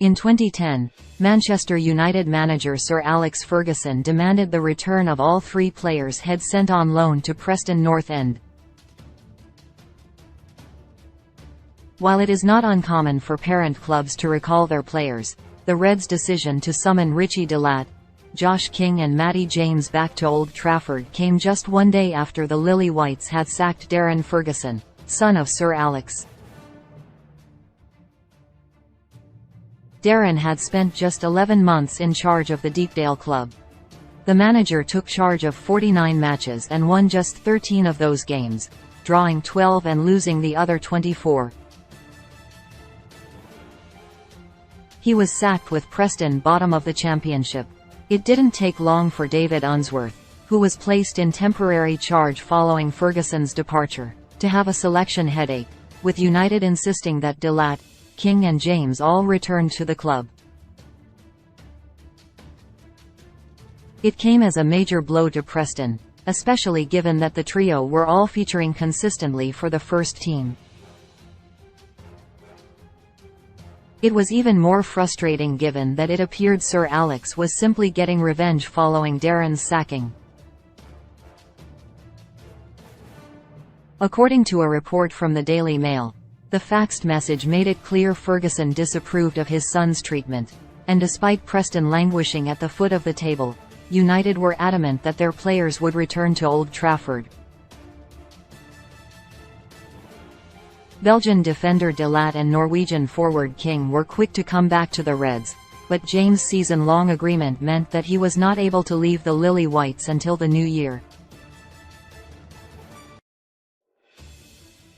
In 2010, Manchester United manager Sir Alex Ferguson demanded the return of all 3 players he'd sent on loan to Preston North End. While it is not uncommon for parent clubs to recall their players, the Reds' decision to summon Richie Delat, Josh King and Matty James back to Old Trafford came just one day after the Lily Whites had sacked Darren Ferguson, son of Sir Alex. Darren had spent just 11 months in charge of the Deepdale club. The manager took charge of 49 matches and won just 13 of those games, drawing 12 and losing the other 24. He was sacked with Preston bottom of the championship. It didn't take long for David Unsworth, who was placed in temporary charge following Ferguson's departure, to have a selection headache, with United insisting that Delat, King and James all returned to the club. It came as a major blow to Preston, especially given that the trio were all featuring consistently for the first team. It was even more frustrating given that it appeared Sir Alex was simply getting revenge following Darren's sacking. According to a report from the Daily Mail, the faxed message made it clear Ferguson disapproved of his son's treatment, and despite Preston languishing at the foot of the table, United were adamant that their players would return to Old Trafford. Belgian defender Delat and Norwegian forward King were quick to come back to the Reds, but James' season-long agreement meant that he was not able to leave the Lily Whites until the new year.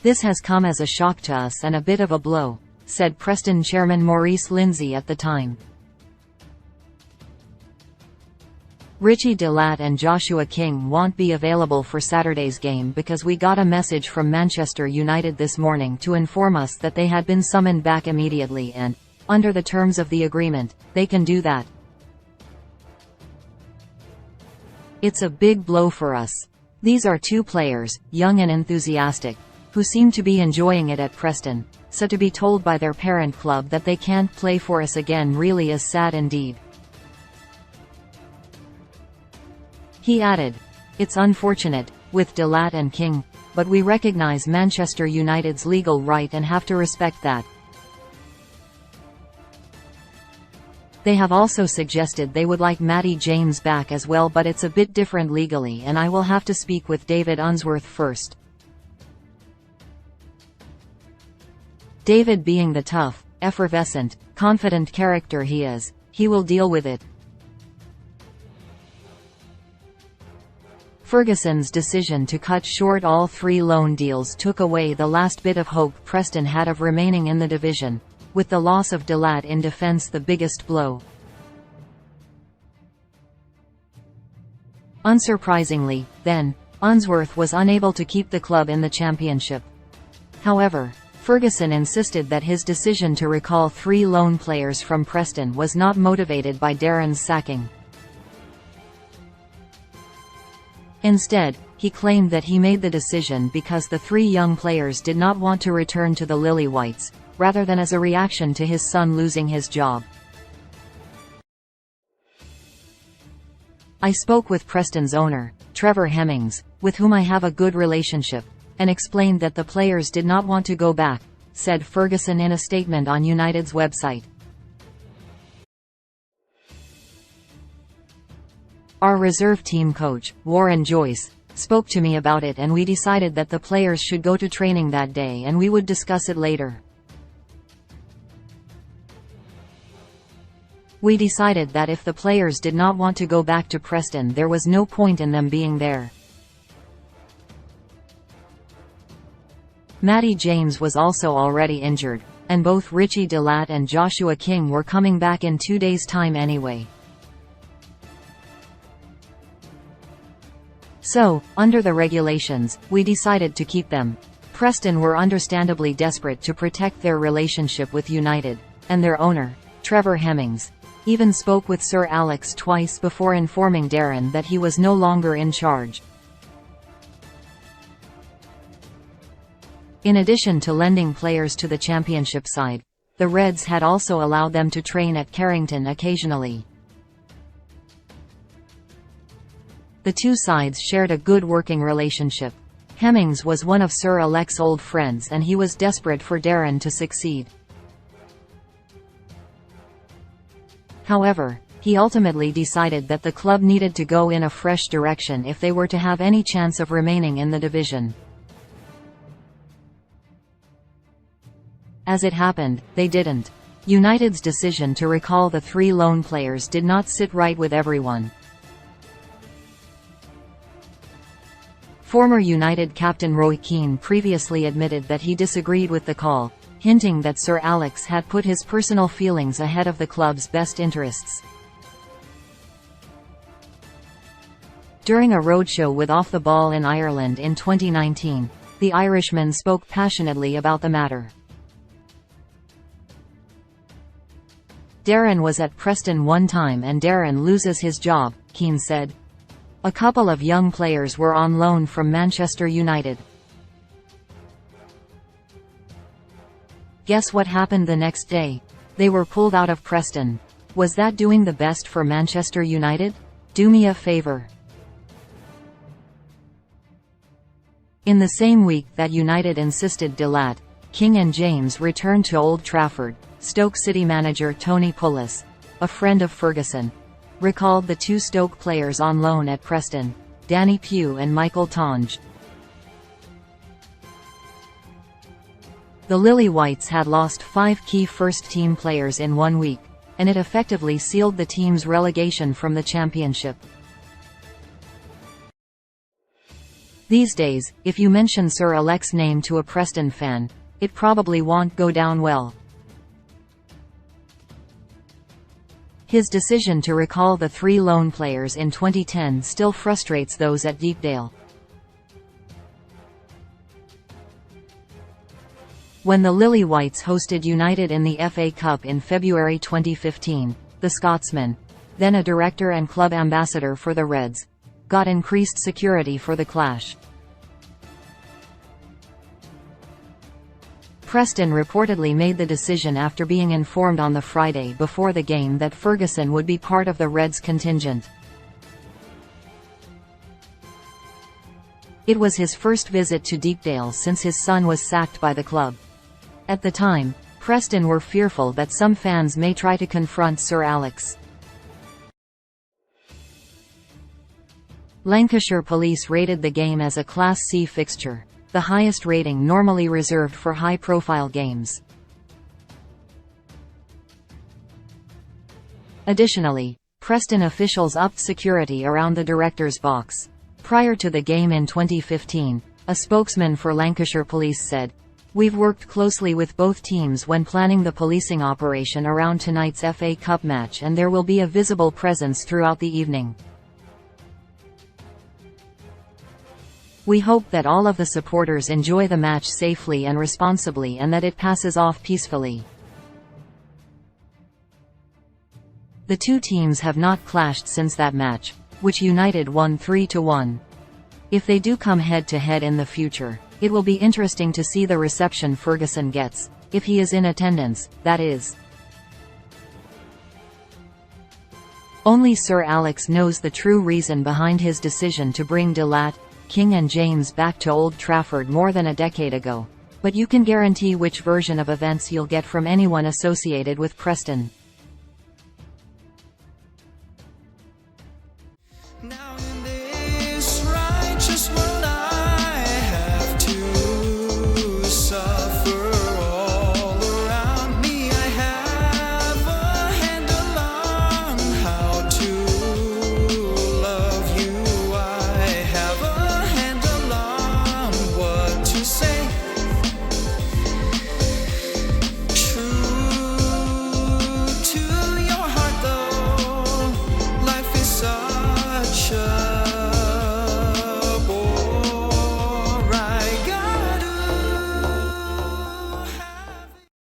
"This has come as a shock to us and a bit of a blow," said Preston chairman Maurice Lindsay at the time. Richie Delat and Joshua King won't be available for Saturday's game because we got a message from Manchester United this morning to inform us that they had been summoned back immediately and, under the terms of the agreement, they can do that. "It's a big blow for us. These are 2 players, young and enthusiastic, who seem to be enjoying it at Preston, so to be told by their parent club that they can't play for us again really is sad indeed." He added, "It's unfortunate, with Delat and King, but we recognise Manchester United's legal right and have to respect that. They have also suggested they would like Matty James back as well, but it's a bit different legally and I will have to speak with David Unsworth first." David, being the tough, effervescent, confident character he is, he will deal with it. Ferguson's decision to cut short all 3 loan deals took away the last bit of hope Preston had of remaining in the division, with the loss of Delat in defence the biggest blow. Unsurprisingly, then, Unsworth was unable to keep the club in the championship. However, Ferguson insisted that his decision to recall 3 loan players from Preston was not motivated by Darren's sacking. Instead, he claimed that he made the decision because the 3 young players did not want to return to the Lily Whites, rather than as a reaction to his son losing his job. "I spoke with Preston's owner, Trevor Hemmings, with whom I have a good relationship, and explained that the players did not want to go back," said Ferguson in a statement on United's website. "Our reserve team coach, Warren Joyce, spoke to me about it and we decided that the players should go to training that day and we would discuss it later. We decided that if the players did not want to go back to Preston there was no point in them being there." Matty James was also already injured, and both Richie Delat and Joshua King were coming back in 2 days' time anyway. So, under the regulations, we decided to keep them. Preston were understandably desperate to protect their relationship with United, and their owner, Trevor Hemmings, even spoke with Sir Alex twice before informing Darren that he was no longer in charge. In addition to lending players to the championship side, The Reds had also allowed them to train at Carrington occasionally. The two sides shared a good working relationship. Hemmings was one of Sir Alec's old friends and he was desperate for Darren to succeed. However, he ultimately decided that the club needed to go in a fresh direction if they were to have any chance of remaining in the division. As it happened, they didn't. United's decision to recall the three loan players did not sit right with everyone. Former United captain Roy Keane previously admitted that he disagreed with the call, hinting that Sir Alex had put his personal feelings ahead of the club's best interests. During a roadshow with Off the Ball in Ireland in 2019, the Irishman spoke passionately about the matter. "Darren was at Preston one time and Darren loses his job," Keane said. "A couple of young players were on loan from Manchester United. Guess what happened the next day? They were pulled out of Preston. Was that doing the best for Manchester United? Do me a favour." In the same week that United insisted Delat, King and James returned to Old Trafford, Stoke City manager Tony Pulis, a friend of Ferguson, recalled the two Stoke players on loan at Preston, Danny Pugh and Michael Tonge. The Lily Whites had lost 5 key first-team players in 1 week, and it effectively sealed the team's relegation from the Championship. These days, if you mention Sir Alec's name to a Preston fan, it probably won't go down well. His decision to recall the 3 loan players in 2010 still frustrates those at Deepdale. When the Lily Whites hosted United in the FA Cup in February 2015, the Scotsman, then a director and club ambassador for the Reds, got increased security for the clash. Preston reportedly made the decision after being informed on the Friday before the game that Ferguson would be part of the Reds contingent. It was his first visit to Deepdale since his son was sacked by the club. At the time, Preston were fearful that some fans may try to confront Sir Alex. Lancashire police rated the game as a Class C fixture, the highest rating normally reserved for high-profile games. Additionally, Preston officials upped security around the director's box. Prior to the game in 2015, a spokesman for Lancashire Police said, "We've worked closely with both teams when planning the policing operation around tonight's FA Cup match and there will be a visible presence throughout the evening. We hope that all of the supporters enjoy the match safely and responsibly and that it passes off peacefully." The two teams have not clashed since that match, which United won 3-1. If they do come head-to-head in the future, it will be interesting to see the reception Ferguson gets, if he is in attendance, that is. Only Sir Alex knows the true reason behind his decision to bring Delat, King and James back to Old Trafford more than a decade ago, but you can guarantee which version of events you'll get from anyone associated with Preston.